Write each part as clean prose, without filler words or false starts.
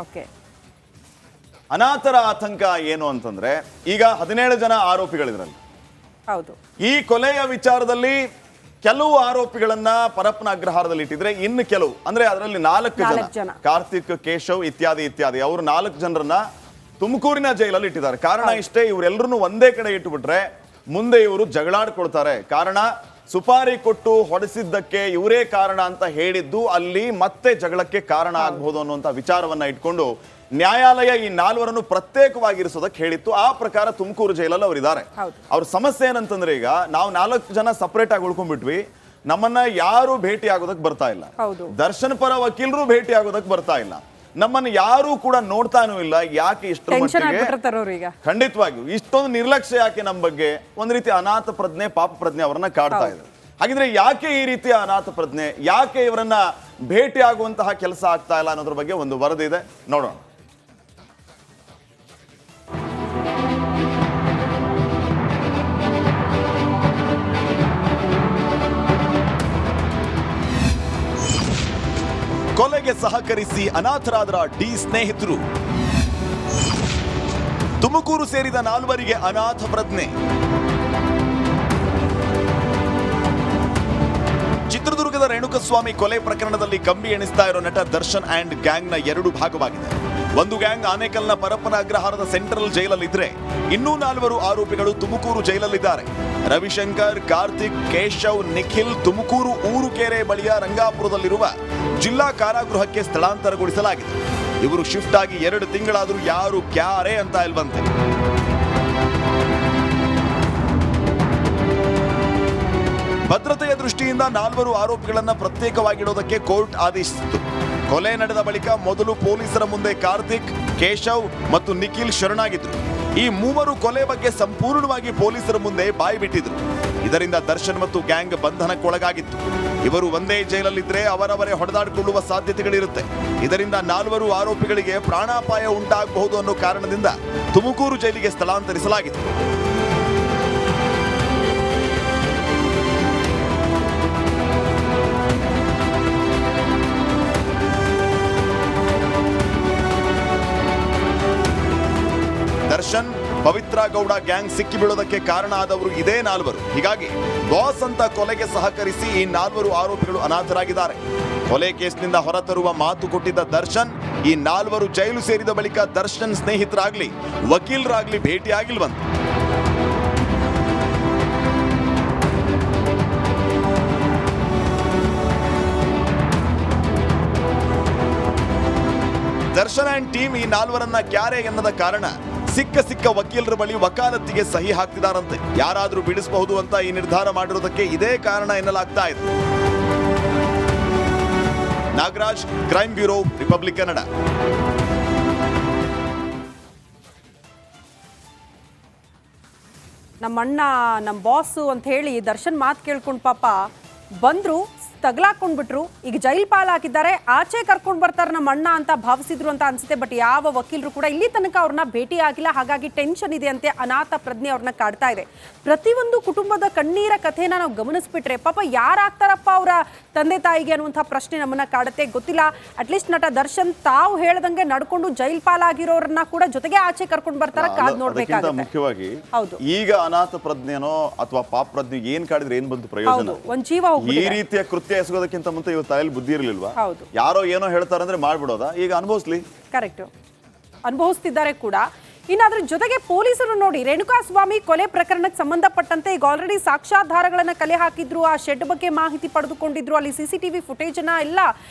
Okay. ಅನಾಥರ ಆತಂಕ ಏನು ಅಂತಂದ್ರೆ ಈಗ 17 ಜನ ಆರೋಪಿಗಳಿದ್ರಲ್ಲಿ. ಹೌದು. ಈ ಕೊಲೆಯ ವಿಚಾರದಲ್ಲಿ ಕೆಲವು ಆರೋಪಿಗಳನ್ನ ಪರಪ್ಪನ ಅಗ್ರಹಾರದಲ್ಲಿ ಇಟ್ಟಿದ್ರೆ ಇನ್ನು ಕೆಲವು ಅಂದ್ರೆ ಅದರಲ್ಲಿ 4 ಜನ ಕಾರ್ತಿಕ್, ಕೇಶವ್ ಇತ್ಯಾದಿ ಅವರು 4 ಜನರನ್ನ ತುಮಕೂರಿನ ಜೈಲಲ್ಲಿ ಇಟ್ಟಿದ್ದಾರೆ. ಕಾರಣ ಇಷ್ಟೇ, ಇವರೆಲ್ಲರನ್ನು ಒಂದೇ ಕಡೆ ಇಟ್ಟುಬಿಟ್ರೆ ಮುಂದೆ ಇವರು ಜಗಳಾಡ್ಕೊಳ್ತಾರೆ. ಕಾರಣ ಸುಪಾರಿ ಕೊಟ್ಟು ಹೊಡೆಸಿದ್ದಕ್ಕೆ ಇವರೇ ಕಾರಣ ಅಂತ ಹೇಳಿದ್ದು ಅಲ್ಲಿ ಮತ್ತೆ ಜಗಳಕ್ಕೆ ಕಾರಣ ಆಗಬಹುದು ಅನ್ನುವಂತ ವಿಚಾರವನ್ನ ಇಟ್ಕೊಂಡು ನ್ಯಾಯಾಲಯ ಈ 4ರನ್ನು ಪ್ರತ್ಯೇಕವಾಗಿರಿಸೋದಕ್ಕೆ ಹೇಳಿತ್ತು. ಆ ಪ್ರಕಾರ ತುಮಕೂರು ಜೈಲಲ್ಲಿ ಅವರಿದ್ದಾರೆ. ಅವ್ರ ಸಮಸ್ಯೆ ಏನಂತಂದ್ರೆ ಈಗ ನಾವು 4 ಜನ ಸಪರೇಟ್ ಆಗಿ ಉಳ್ಕೊಂಡ್ಬಿಟ್ವಿ, ನಮ್ಮನ್ನ ಯಾರು ಭೇಟಿ ಆಗೋದಕ್ಕೆ ಬರ್ತಾ ಇಲ್ಲ. ದರ್ಶನ್ ಪರ ವಕೀಲರು ಭೇಟಿ ಆಗೋದಕ್ಕೆ ಬರ್ತಾ ಇಲ್ಲ, ನಮ್ಮನ್ನು ಯಾರು ಕೂಡ ನೋಡ್ತಾನೂ ಇಲ್ಲ. ಯಾಕೆ ಇಷ್ಟರ ಮಟ್ಟಿಗೆ ಖಂಡಿತವಾಗಿಯೂ ಇಷ್ಟೊಂದು ನಿರ್ಲಕ್ಷ್ಯ ಯಾಕೆ ನಮ್ಮ ಬಗ್ಗೆ? ಒಂದ್ ರೀತಿ ಅನಾಥ ಪ್ರಜ್ಞೆ, ಪಾಪ ಪ್ರಜ್ಞೆ ಅವರನ್ನ ಕಾಡ್ತಾ ಇದೆ. ಹಾಗಿದ್ರೆ ಯಾಕೆ ಈ ರೀತಿಯ ಅನಾಥ ಪ್ರಜ್ಞೆ, ಯಾಕೆ ಇವರನ್ನ ಭೇಟಿ ಆಗುವಂತಹ ಕೆಲಸ ಆಗ್ತಾ ಇಲ್ಲ ಅನ್ನೋದ್ರ ಬಗ್ಗೆ ಒಂದು ವರದಿ ಇದೆ, ನೋಡೋಣ. ಕೊಲೆಗೆ ಸಹಕರಿಸಿ ಅನಾಥರಾದ ಡಿ ಸ್ನೇಹಿತರು. ತುಮಕೂರು ಸೇರಿದ 4 ಅನಾಥ ಪ್ರಜ್ಞೆ. ಚಿತ್ರದುರ್ಗದ ರೇಣುಕಸ್ವಾಮಿ ಕೊಲೆ ಪ್ರಕರಣದಲ್ಲಿ ಕಂಬಿ ಎಣಿಸ್ತಾ ಇರೋ ನಟ ದರ್ಶನ್ ಅಂಡ್ ಗ್ಯಾಂಗ್ನ 2 ಭಾಗವಾಗಿದೆ. ಒಂದು ಗ್ಯಾಂಗ್ ಆನೇಕಲ್ನ ಪರಪ್ಪನ ಅಗ್ರಹಾರದ ಸೆಂಟ್ರಲ್ ಜೈಲಲ್ಲಿದ್ರೆ ಇನ್ನೂ 4 ಆರೋಪಿಗಳು ತುಮಕೂರು ಜೈಲಲ್ಲಿದ್ದಾರೆ. ರವಿಶಂಕರ್, ಕಾರ್ತಿಕ್, ಕೇಶವ್, ನಿಖಿಲ್ ತುಮಕೂರು ಊರುಕೆರೆ ಬಳಿಯ ರಂಗಾಪುರದಲ್ಲಿರುವ ಜಿಲ್ಲಾ ಕಾರಾಗೃಹಕ್ಕೆ ಸ್ಥಳಾಂತರಗೊಳಿಸಲಾಗಿದೆ. ಇವರು ಶಿಫ್ಟ್ ಆಗಿ 2 ತಿಂಗಳಾದರೂ ಯಾರು ಕ್ಯಾರೆ ಅಂತ ಇಲ್ವಂತೆ. ಭದ್ರತೆಯ ದೃಷ್ಟಿಯಿಂದ 4 ಆರೋಪಿಗಳನ್ನ ಪ್ರತ್ಯೇಕವಾಗಿಡೋದಕ್ಕೆ ಕೋರ್ಟ್ ಆದೇಶಿಸಿತು. ಕೊಲೆ ನಡೆದ ಬಳಿಕ ಮೊದಲು ಪೊಲೀಸರ ಮುಂದೆ ಕಾರ್ತಿಕ್, ಕೇಶವ್ ಮತ್ತು ನಿಖಿಲ್ ಶರಣಾಗಿದ್ರು. ಈ 3 ಕೊಲೆ ಬಗ್ಗೆ ಸಂಪೂರ್ಣವಾಗಿ ಪೊಲೀಸರ ಮುಂದೆ ಬಾಯಿ ಬಿಟ್ಟಿದ್ರು. ಇದರಿಂದ ದರ್ಶನ್ ಮತ್ತು ಗ್ಯಾಂಗ್ ಬಂಧನಕ್ಕೊಳಗಾಗಿತ್ತು. ಇವರು ಒಂದೇ ಜೈಲಲ್ಲಿದ್ರೆ ಅವರವರೇ ಹೊಡೆದಾಡಿಕೊಳ್ಳುವ ಸಾಧ್ಯತೆಗಳಿರುತ್ತೆ. ಇದರಿಂದ 4 ಆರೋಪಿಗಳಿಗೆ ಪ್ರಾಣಾಪಾಯ ಉಂಟಾಗಬಹುದು ಅನ್ನೋ ಕಾರಣದಿಂದ ತುಮಕೂರು ಜೈಲಿಗೆ ಸ್ಥಳಾಂತರಿಸಲಾಗಿದೆ. ದರ್ಶನ್, ಪವಿತ್ರ ಗೌಡ ಗ್ಯಾಂಗ್ ಸಿಕ್ಕಿ ಬೀಳೋದಕ್ಕೆ ಕಾರಣ ಆದವರು ಇದೇ 4. ಹೀಗಾಗಿ ಬಾಸ್ ಅಂತ ಕೊಲೆಗೆ ಸಹಕರಿಸಿ ಈ 4 ಆರೋಪಿಗಳು ಅನಾಥರಾಗಿದ್ದಾರೆ. ಕೊಲೆ ಕೇಸ್ನಿಂದ ಹೊರತರುವ ಮಾತು ಕೊಟ್ಟಿದ್ದ ದರ್ಶನ್ ಈ 4 ಜೈಲು ಸೇರಿದ ಬಳಿಕ ದರ್ಶನ್ ಸ್ನೇಹಿತರಾಗ್ಲಿ ವಕೀಲರಾಗ್ಲಿ ಭೇಟಿಯಾಗಿಲ್ವಂತೆ. ದರ್ಶನ್ ಅಂಡ್ ಟೀಮ್ ಈ 4ರನ್ನ ಕ್ಯಾರೆ ಎನ್ನದ ಕಾರಣ ಸಿಕ್ಕ ವಕೀಲರ ಬಳಿ ವಕಾಲತ್ತಿಗೆ ಸಹಿ ಹಾಕ್ತಿದಾರಂತೆ. ಯಾರಾದ್ರೂ ಬಿಡಿಸಬಹುದು ಅಂತ ಈ ನಿರ್ಧಾರ ಮಾಡಿರೋದಕ್ಕೆ ಇದೇ ಕಾರಣ ಎನ್ನಲಾಗ್ತಾ ಇದೆ. Nagaraj, crime bureau, republic Kannada. ನಮ್ಮಣ್ಣ, ನಮ್ಮ ಬಾಸು ಅಂತ ಹೇಳಿ ದರ್ಶನ್ ಮಾತು ಕೇಳ್ಕೊಂಡು ಪಾಪ ಬಂದ್ರು, ತಗಲಾಕೊಂಡ್ಬಿಟ್ರು. ಈಗ ಜೈಲ್ ಪಾಲಾಕಿದ್ದಾರೆ, ಆಚೆ ಕರ್ಕೊಂಡು ಬರ್ತಾರೆ ನಮ್ಮ ಅಣ್ಣ ಅಂತ ಭಾವಿಸಿದ್ರು ಅಂತ ಅನ್ಸುತ್ತೆ. ಬಟ್ ಯಾವ ವಕೀಲರು ಕೂಡ ಇಲ್ಲಿ ತನಕ ಅವ್ರನ್ನ ಭೇಟಿ ಆಗಿಲ್ಲ. ಹಾಗಾಗಿ ಟೆನ್ಷನ್ ಇದೆ ಅಂತೆ, ಅನಾಥ ಪ್ರಜ್ಞೆ ಅವ್ರನ್ನ ಕಾಡ್ತಾ ಇದೆ. ಪ್ರತಿಯೊಂದು ಕುಟುಂಬದ ಕಣ್ಣೀರ ಕಥೆನ ನಾವು ಗಮನಿಸ್ಬಿಟ್ರೆ ಪಾಪ ಯಾರಾಗ್ತಾರಪ್ಪ ಅವರ ತಂದೆ ತಾಯಿಗೆ ಅನ್ನುವಂಥ ಪ್ರಶ್ನೆ ನಮ್ಮನ್ನ ಕಾಡುತ್ತೆ. ಗೊತ್ತಿಲ್ಲ, ಅಟ್ಲೀಸ್ಟ್ ನಟ ದರ್ಶನ್ ತಾವು ಹೇಳ್ದಂಗೆ ನಡ್ಕೊಂಡು ಜೈಲ್ ಪಾಲಾಗಿರೋರನ್ನ ಕೂಡ ಜೊತೆಗೆ ಆಚೆ ಕರ್ಕೊಂಡು ಬರ್ತಾರ, ಕಾದ್ ನೋಡ್ಬೇಕಾಗುತ್ತೆ. ಮುಖ್ಯವಾಗಿ ಈಗ ಅನಾಥ ಪ್ರಜ್ಞೆನೋ ಅಥವಾ ಪಾಪ ಪ್ರಜ್ಞೆ ಏನ್ ಕಾಡಿದ್ರೆ ಏನ್ ಬಂತು ಪ್ರಯೋಜನ? ಒಂದ್ ಜೀವ ಈ ರೀತಿಯ ಕೃತ್ಯ ಎಸಗೋದಕ್ಕಿಂತ ಮುಂಚೆ ಇವ್ರ ತಲೆಯಲ್ಲಿ ಬುದ್ಧಿ ಇರಲಿಲ್ವಾ? ಯಾರೋ ಏನೋ ಹೇಳ್ತಾರಂದ್ರೆ ಮಾಡ್ಬಿಡೋದಾ? ಈಗ ಅನುಭವಿಸ್ಲಿ. ಕರೆಕ್ಟ್, ಅನುಭವಿಸ್ತಿದ್ದಾರೆ ಕೂಡ. ಇನ್ನಾದ್ರ ಜೊತೆಗೆ ಪೊಲೀಸರು ನೋಡಿ, ರೇಣುಕಾಸ್ವಾಮಿ ಕೊಲೆ ಪ್ರಕರಣಕ್ಕೆ ಸಂಬಂಧಪಟ್ಟಂತೆ ಈಗ ಆಲ್ರೆಡಿ ಸಾಕ್ಷ್ಯಾಧಾರಗಳನ್ನ ಕಲೆ ಹಾಕಿದ್ರು, ಆ ಶೆಡ್ ಬಗ್ಗೆ ಮಾಹಿತಿ ಪಡೆದುಕೊಂಡಿದ್ರು, ಅಲ್ಲಿ CCTV ಫುಟೇಜ್ ಅನ್ನ ಎಲ್ಲ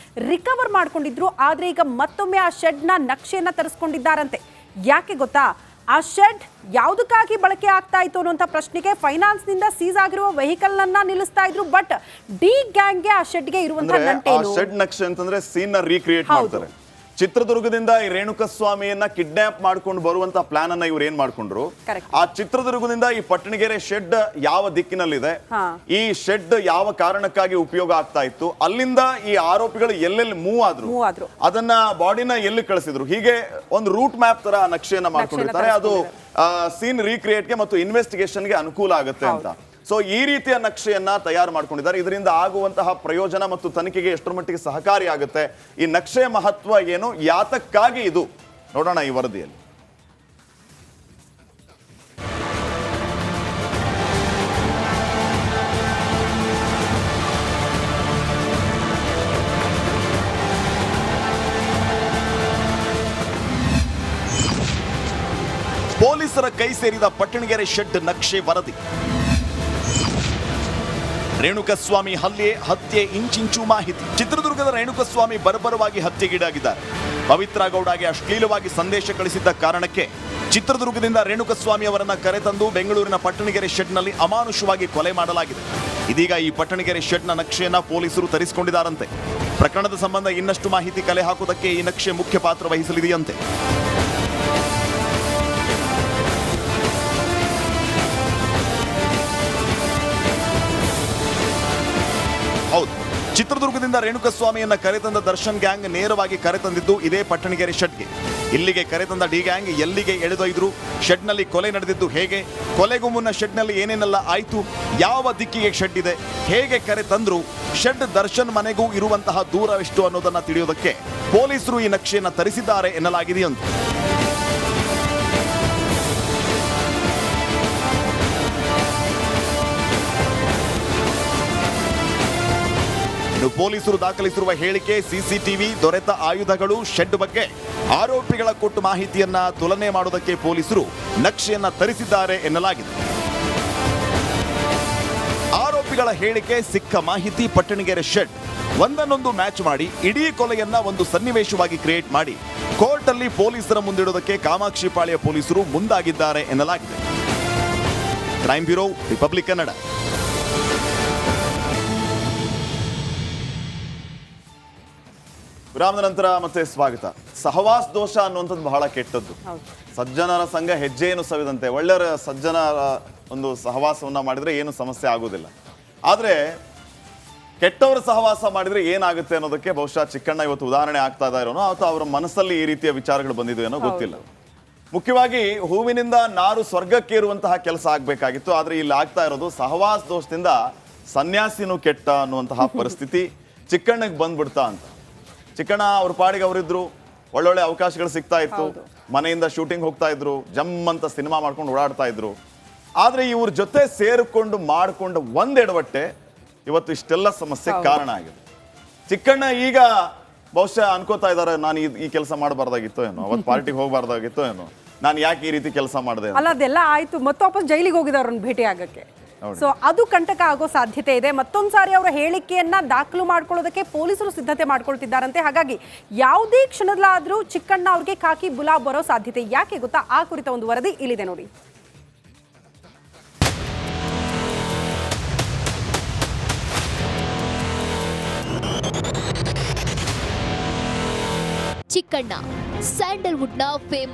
ರಿಕವರ್ ಮಾಡ್ಕೊಂಡಿದ್ರು. ಆದ್ರೆ ಈಗ ಮತ್ತೊಮ್ಮೆ ಆ ಶೆಡ್ ನ ನಕ್ಷೆಯನ್ನ ತರಿಸ್ಕೊಂಡಿದ್ದಾರಂತೆ. ಯಾಕೆ ಗೊತ್ತಾ? ಆ ಶೆಡ್ ಯಾವುದಕ್ಕಾಗಿ ಬಳಕೆ ಆಗ್ತಾ ಇತ್ತು ಅನ್ನುವಂಥ ಪ್ರಶ್ನೆಗೆ ಫೈನಾನ್ಸ್ ನಿಂದ ಸೀಸ್ ಆಗಿರುವ ವೆಹಿಕಲ್ ಅನ್ನ ನಿಲ್ಲಿಸ್ತಾ ಇದ್ರು. ಬಟ್ ಡಿ ಗ್ಯಾಂಗ್ಗೆ ಆ ಶೆಡ್ಗೆ ಇರುವಂತಹ ನಂಟೇನು? ಶೆಡ್ ನಕ್ಷೆ ಅಂತಂದ್ರೆ ಸೀನ್ ನ ರೀಕ್ರಿಯೇಟ್ ಮಾಡ್ತಾರೆ. ಚಿತ್ರದುರ್ಗದಿಂದ ಈ ರೇಣುಕಸ್ವಾಮಿಯನ್ನ ಕಿಡ್ನಾಪ್ ಮಾಡ್ಕೊಂಡು ಬರುವಂತ ಪ್ಲಾನ್ ಅನ್ನ ಇವ್ರು ಏನ್ ಮಾಡ್ಕೊಂಡ್ರು, ಆ ಚಿತ್ರದುರ್ಗದಿಂದ ಈ ಪಟ್ಟಣಗೆರೆ ಶೆಡ್ ಯಾವ ದಿಕ್ಕಿನಲ್ಲಿದೆ, ಈ ಶೆಡ್ ಯಾವ ಕಾರಣಕ್ಕಾಗಿ ಉಪಯೋಗ ಆಗ್ತಾ ಇತ್ತು, ಅಲ್ಲಿಂದ ಈ ಆರೋಪಿಗಳು ಎಲ್ಲೆಲ್ಲಿ ಮೂವ್ ಆದ್ರು, ಅದನ್ನ ಬಾಡಿನ ಎಲ್ಲಿ ಕಳಿಸಿದ್ರು, ಹೀಗೆ ಒಂದು ರೂಟ್ ಮ್ಯಾಪ್ ತರ ನಕ್ಷೆಯನ್ನ ಮಾಡ್ಕೊಂಡಿರ್ತಾರೆ. ಅದು ಸೀನ್ ರೀಕ್ರಿಯೇಟ್ ಗೆ ಮತ್ತು ಇನ್ವೆಸ್ಟಿಗೇಷನ್ ಗೆ ಅನುಕೂಲ ಆಗುತ್ತೆ ಅಂತ. ಸೊ ಈ ರೀತಿಯ ನಕ್ಷೆಯನ್ನ ತಯಾರು ಮಾಡ್ಕೊಂಡಿದ್ದಾರೆ. ಇದರಿಂದ ಆಗುವಂತಹ ಪ್ರಯೋಜನ ಮತ್ತು ತನಿಖೆಗೆ ಎಷ್ಟರ ಮಟ್ಟಿಗೆ ಸಹಕಾರಿಯಾಗುತ್ತೆ, ಈ ನಕ್ಷೆಯ ಮಹತ್ವ ಏನು, ಯಾತಕ್ಕಾಗಿ ಇದು ನೋಡೋಣ ಈ ವರದಿಯಲ್ಲಿ. ಪೊಲೀಸರ ಕೈ ಸೇರಿದ ಪಟ್ಟಣಗೆರೆ ಶೆಡ್ ನಕ್ಷೆ ವರದಿ. ರೇಣುಕಸ್ವಾಮಿ ಹತ್ಯೆ ಇಂಚಿಂಚು ಮಾಹಿತಿ. ಚಿತ್ರದುರ್ಗದ ರೇಣುಕಸ್ವಾಮಿ ಬರ್ಬರವಾಗಿ ಹತ್ಯೆಗೀಡಾಗಿದ್ದಾರೆ. ಪವಿತ್ರ ಗೌಡಗೆ ಅಶ್ಲೀಲವಾಗಿ ಸಂದೇಶ ಕಳಿಸಿದ್ದ ಕಾರಣಕ್ಕೆ ಚಿತ್ರದುರ್ಗದಿಂದ ರೇಣುಕಸ್ವಾಮಿ ಅವರನ್ನ ಕರೆತಂದು ಬೆಂಗಳೂರಿನ ಪಟ್ಟಣಗೆರೆ ಶೆಡ್ನಲ್ಲಿ ಅಮಾನುಷವಾಗಿ ಕೊಲೆ ಮಾಡಲಾಗಿದೆ. ಇದೀಗ ಈ ಪಟ್ಟಣಗೆರೆ ಶೆಡ್ನ ನಕ್ಷೆಯನ್ನ ಪೊಲೀಸರು ತರಿಸಿಕೊಂಡಿದ್ದಾರಂತೆ. ಪ್ರಕರಣದ ಸಂಬಂಧ ಇನ್ನಷ್ಟು ಮಾಹಿತಿ ಕಲೆ ಹಾಕುವುದಕ್ಕೆ ಈ ನಕ್ಷೆ ಮುಖ್ಯ ಪಾತ್ರ ವಹಿಸಲಿದೆಯಂತೆ. ಹೌದು, ಚಿತ್ರದುರ್ಗದಿಂದ ರೇಣುಕಸ್ವಾಮಿಯನ್ನ ಕರೆತಂದ ದರ್ಶನ್ ಗ್ಯಾಂಗ್ ನೇರವಾಗಿ ಕರೆತಂದಿದ್ದು ಇದೇ ಪಟ್ಟಣಗೆರೆ ಶೆಡ್ಗೆ. ಇಲ್ಲಿಗೆ ಕರೆತಂದ ಡಿ ಗ್ಯಾಂಗ್ ಎಲ್ಲಿಗೆ ಎಳೆದೊಯ್ದ್ರು, ಶೆಡ್ನಲ್ಲಿ ಕೊಲೆ ನಡೆದಿದ್ದು ಹೇಗೆ, ಕೊಲೆಗೂ ಮುನ್ನ ಶೆಡ್ನಲ್ಲಿ ಏನೇನೆಲ್ಲ ಆಯ್ತು, ಯಾವ ದಿಕ್ಕಿಗೆ ಶೆಡ್ ಇದೆ, ಹೇಗೆ ಕರೆತಂದ್ರು, ಶೆಡ್ ದರ್ಶನ್ ಮನೆಗೂ ಇರುವಂತಹ ದೂರವೆಷ್ಟು ಅನ್ನೋದನ್ನ ತಿಳಿಯೋದಕ್ಕೆ ಪೊಲೀಸರು ಈ ನಕ್ಷೆಯನ್ನ ತರಿಸಿದ್ದಾರೆ ಎನ್ನಲಾಗಿದೆಯಂತೆ. ಪೊಲೀಸರು ದಾಖಲಿಸಿರುವ ಹೇಳಿಕೆ, ಸಿಸಿಟಿವಿ, ದೊರೆತ ಆಯುಧಗಳು, ಶೆಡ್ ಬಗ್ಗೆ ಆರೋಪಿಗಳ ಕೊಟ್ಟು ಮಾಹಿತಿಯನ್ನ ತುಲನೆ ಮಾಡುವುದಕ್ಕೆ ಪೊಲೀಸರು ನಕ್ಷೆಯನ್ನ ತರಿಸಿದ್ದಾರೆ ಎನ್ನಲಾಗಿದೆ. ಆರೋಪಿಗಳ ಹೇಳಿಕೆ, ಸಿಕ್ಕ ಮಾಹಿತಿ, ಪಟ್ಟಣಗೆರೆ ಶೆಡ್ ಒಂದನ್ನೊಂದು ಮ್ಯಾಚ್ ಮಾಡಿ ಇಡೀ ಕೊಲೆಯನ್ನ ಒಂದು ಸನ್ನಿವೇಶವಾಗಿ ಕ್ರಿಯೇಟ್ ಮಾಡಿ ಕೋರ್ಟ್ ಅಲ್ಲಿ ಪೊಲೀಸರ ಮುಂದಿಡುವುದಕ್ಕೆ ಕಾಮಾಕ್ಷಿಪಾಳ್ಯ ಪೊಲೀಸರು ಮುಂದಾಗಿದ್ದಾರೆ ಎನ್ನಲಾಗಿದೆ. Crime bureau, republic Kannada. ವಿರಾಮದ ನಂತರ ಮತ್ತೆ ಸ್ವಾಗತ. ಸಹವಾಸ ದೋಷ ಅನ್ನುವಂಥದ್ದು ಬಹಳ ಕೆಟ್ಟದ್ದು. ಸಜ್ಜನರ ಸಂಘ ಹೆಜ್ಜೆಯನ್ನು ಸವಿದಂತೆ. ಒಳ್ಳೆಯ ಸಜ್ಜನರ ಒಂದು ಸಹವಾಸವನ್ನ ಮಾಡಿದ್ರೆ ಏನು ಸಮಸ್ಯೆ ಆಗೋದಿಲ್ಲ. ಆದ್ರೆ ಕೆಟ್ಟವರ ಸಹವಾಸ ಮಾಡಿದ್ರೆ ಏನಾಗುತ್ತೆ ಅನ್ನೋದಕ್ಕೆ ಬಹುಶಃ ಚಿಕ್ಕಣ್ಣ ಇವತ್ತು ಉದಾಹರಣೆ ಆಗ್ತಾ ಇದ್ದಾರೋ ಅಥವಾ ಅವರ ಮನಸ್ಸಲ್ಲಿ ಈ ರೀತಿಯ ವಿಚಾರಗಳು ಬಂದಿದೆ ಏನೋ ಗೊತ್ತಿಲ್ಲ. ಮುಖ್ಯವಾಗಿ ಹೂವಿನಿಂದ ನಾರು ಸ್ವರ್ಗಕ್ಕೆ ಇರುವಂತಹ ಕೆಲಸ ಆಗ್ಬೇಕಾಗಿತ್ತು. ಆದ್ರೆ ಇಲ್ಲಿ ಆಗ್ತಾ ಇರೋದು ಸಹವಾಸ ದೋಷದಿಂದ ಸನ್ಯಾಸಿನೂ ಕೆಟ್ಟ ಅನ್ನುವಂತಹ ಪರಿಸ್ಥಿತಿ ಚಿಕ್ಕಣ್ಣಗೆ ಬಂದ್ಬಿಡ್ತಾ ಅಂತ. ಚಿಕ್ಕಣ್ಣ ಅವ್ರ ಪಾಡಿಗೆ ಅವರಿದ್ರು, ಒಳ್ಳೊಳ್ಳೆ ಅವಕಾಶಗಳು ಸಿಗ್ತಾ ಇತ್ತು, ಮನೆಯಿಂದ ಶೂಟಿಂಗ್ ಹೋಗ್ತಾ ಇದ್ರು, ಜಮ್ ಅಂತ ಸಿನಿಮಾ ಮಾಡ್ಕೊಂಡು ಓಡಾಡ್ತಾ ಇದ್ರು. ಆದ್ರೆ ಇವ್ರ ಜೊತೆ ಸೇರಿಕೊಂಡು ಮಾಡಿಕೊಂಡ ಒಂದ್ ಎಡವಟ್ಟೆ ಇವತ್ತು ಇಷ್ಟೆಲ್ಲ ಸಮಸ್ಯೆ ಕಾರಣ ಆಗಿದೆ. ಚಿಕ್ಕಣ್ಣ ಈಗ ಬಹುಶಃ ಅನ್ಕೋತಾ ಇದ್ದಾರೆ, ನಾನು ಈ ಕೆಲಸ ಮಾಡಬಾರ್ದಾಗಿತ್ತೋ ಏನೋ, ಅವತ್ತು ಪಾರ್ಟಿಗೆ ಹೋಗ್ಬಾರ್ದಾಗಿತ್ತೋ ಏನೋ, ನಾನು ಯಾಕೆ ಈ ರೀತಿ ಕೆಲಸ ಮಾಡಿದೆ ಅಲ್ಲ. ಅದೆಲ್ಲ ಆಯ್ತು, ಮತ್ತೆ ವಾಪಸ್ ಜೈಲಿಗೆ ಹೋಗಿದ್ದಾರೆ ಅವ್ರನ್ನ ಭೇಟಿ ಆಗಕ್ಕೆ. ಸೊ ಅದು ಕಂಟಕ ಆಗೋ ಸಾಧ್ಯತೆ ಇದೆ. ಮತ್ತೊಂದು ಸಾರಿ ಅವರ ಹೇಳಿಕೆಯನ್ನ ದಾಖಲು ಮಾಡ್ಕೊಳ್ಳೋದಕ್ಕೆ ಪೊಲೀಸರು ಸಿದ್ಧತೆ ಮಾಡ್ಕೊಳ್ತಿದ್ದಾರಂತೆ. ಹಾಗಾಗಿ ಯಾವುದೇ ಕ್ಷಣದಲ್ಲಾದ್ರೂ ಚಿಕ್ಕಣ್ಣ ಅವ್ರಿಗೆ ಖಾಕಿ ಬುಲಾ ಬರೋ ಸಾಧ್ಯತೆ. ಯಾಕೆ ಗೊತ್ತಾ? ಆ ಕುರಿತ ಒಂದು ವರದಿ ಇಲ್ಲಿದೆ ನೋಡಿ. ಚಿಕ್ಕಣ್ಣ ಸ್ಯಾಂಡಲ್ವುಡ್ನ ಫೇಮಸ್